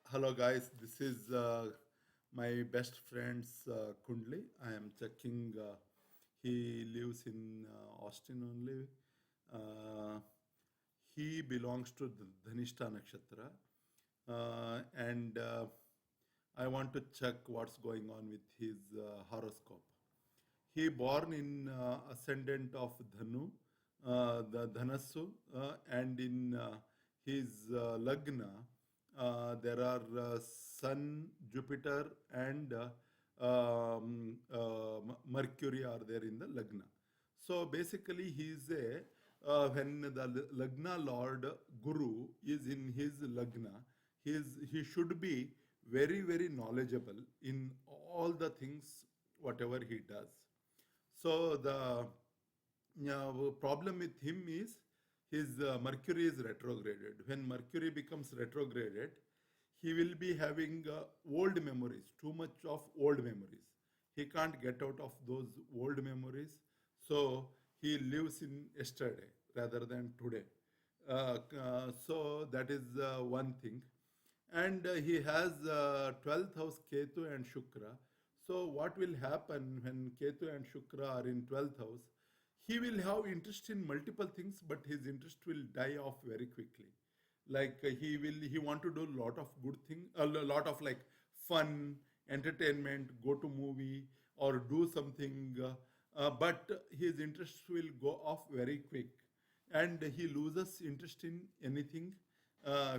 Hello, guys. This is my best friend's Kundli. I am checking. He lives in Austin only. Uh, he belongs to the Dhanishta Nakshatra. And I want to check what's going on with his horoscope. He born in ascendant of Dhanu, the Dhanasu, and in his Lagna, there are Sun, Jupiter, and Mercury are there in the Lagna. So basically, he is a when the Lagna Lord Guru is in his Lagna, he should be very knowledgeable in all the things whatever he does. So the problem with him is his Mercury is retrograded. When Mercury becomes retrograded, he will be having old memories, too much of old memories. He can't get out of those old memories, so he lives in yesterday rather than today. So that is one thing. And he has 12th house Ketu and Shukra. So what will happen when Ketu and Shukra are in 12th house? He will have interest in multiple things, but his interest will die off very quickly. Like he want to do a lot of good thing, a lot of like fun, entertainment, go to movie or do something, but his interest will go off very quick, and he loses interest in anything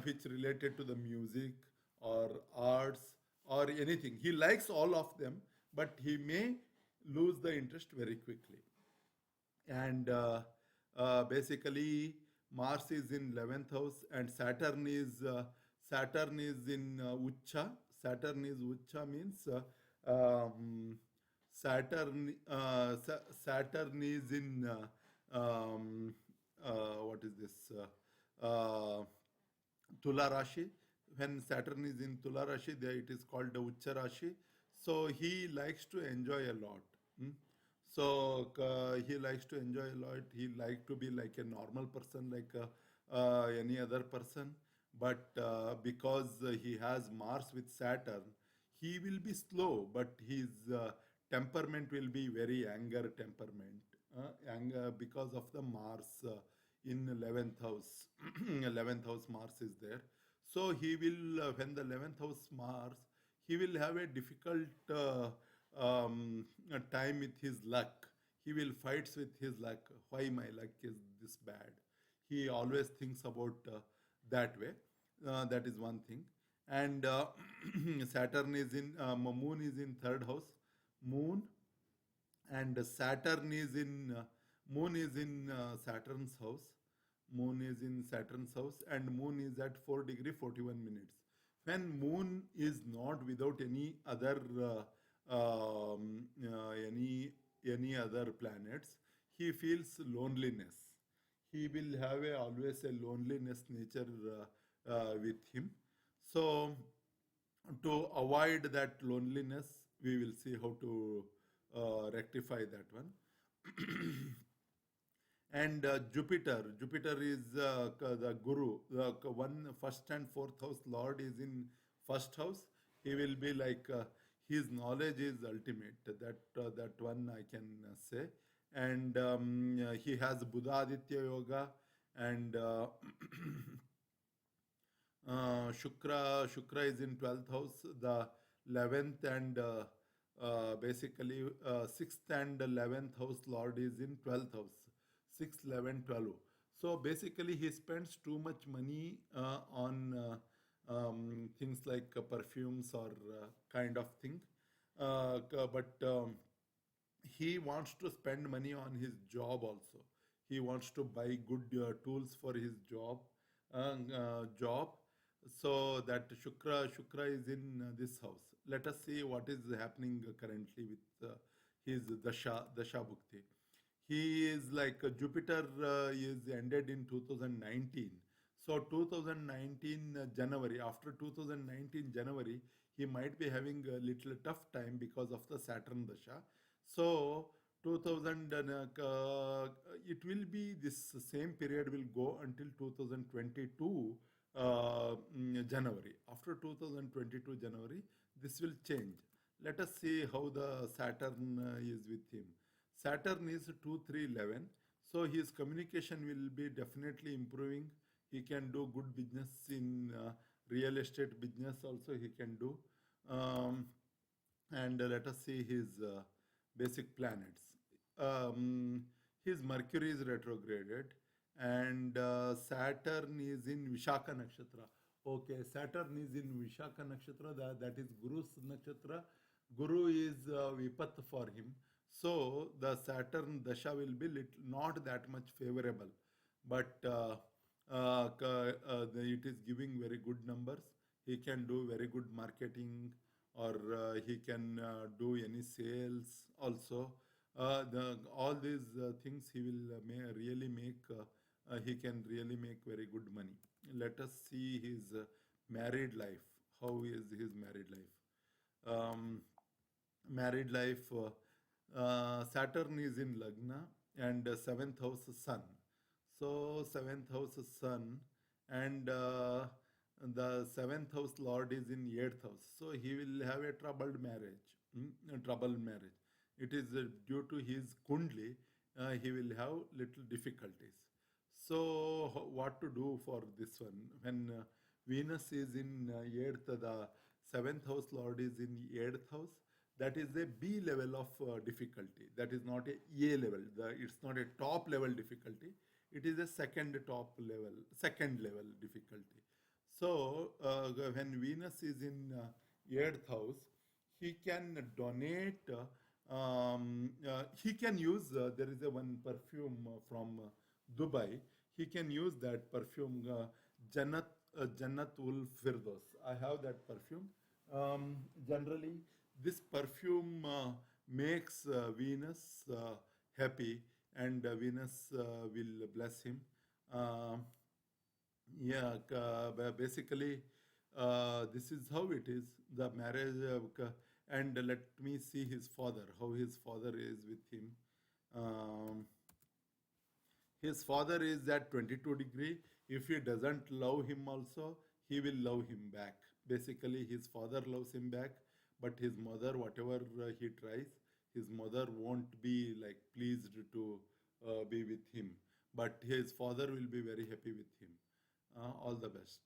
which related to the music or arts or anything. He likes all of them, but he may lose the interest very quickly. And basically, Mars is in 11th house, and Saturn is in Ucha. Saturn is Ucha means Saturn is in what is this? Uh, Tula Rashi. When Saturn is in Tula Rashi, there it is called the Ucha Rashi. So he likes to enjoy a lot. Hmm? So he likes to enjoy a lot. He like to be like a normal person, like any other person. But because he has Mars with Saturn, he will be slow, but his temperament will be very anger temperament. Anger because of the Mars in 11th house. 11th house Mars is there. So he will, when the 11th house Mars, he will have a difficult time with his luck. He will fights with his luck. Why my luck is this bad? He always thinks about that way. That is one thing. And Saturn is in, Moon is in third house. Moon and Saturn is in Moon is in Saturn's house. Moon is in Saturn's house, and Moon is at 4 degree 41 minutes. When Moon is not without any other any other planets, he feels loneliness. He will have always a loneliness nature with him. So to avoid that loneliness, we will see how to rectify that one. And Jupiter is the Guru. The one first and fourth house Lord is in first house. He will be like his knowledge is ultimate. That one I can say. And he has Buddha Aditya Yoga, and Shukra is in 12th house. The 11th and basically 6th and 11th house Lord is in 12th house. 6, 11, 12. So basically, he spends too much money on things like perfumes or kind of thing. But he wants to spend money on his job also. He wants to buy good tools for his job. So that Shukra is in this house. Let us see what is happening currently with his Dasha Bhukti. He is like Jupiter is ended in 2019. So 2019 January, after 2019 January, he might be having a little tough time because of the Saturn Dasha. So 2000, it will be this same period will go until 2022 January. After 2022 January, this will change. Let us see how the Saturn is with him. Saturn is 2 3 11, so his communication will be definitely improving. He can do good business in real estate business also he can do. Um, and let us see his basic planets. Um, his Mercury is retrograded, and Saturn is in Vishaka Nakshatra. Okay, Saturn is in Vishaka Nakshatra, that is Guru's Nakshatra. Guru is Vipat for him. So the Saturn Dasha will be not that much favorable, but it is giving very good numbers. He can do very good marketing, or he can do any sales also. All these things he will really make, he can really make very good money. Let us see his married life. How is his married life? Married life, Saturn is in Lagna, and seventh house Sun. So seventh house Sun, and the seventh house Lord is in eighth house. So he will have a troubled marriage. A troubled marriage. It is due to his Kundli. He will have little difficulties. So what to do for this one? When Venus is in eighth, the seventh house Lord is in eighth house. That is a B level of difficulty. That is not a level. It's not a top level difficulty. It is a second level difficulty. So when Venus is in eighth house, he can donate. He can use. There is a one perfume from Dubai. He can use that perfume, Jannat ul Firdos. I have that perfume. Generally, this perfume makes Venus happy, and Venus will bless him. Um yeah, basically, this is how it is. The marriage, and let me see his father, how his father is with him. Um, his father is at 22 degree. If he doesn't love him also, he will love him back. Basically, his father loves him back, but his mother, whatever he tries, his mother won't be like pleased to be with him. But his father will be very happy with him. All the best.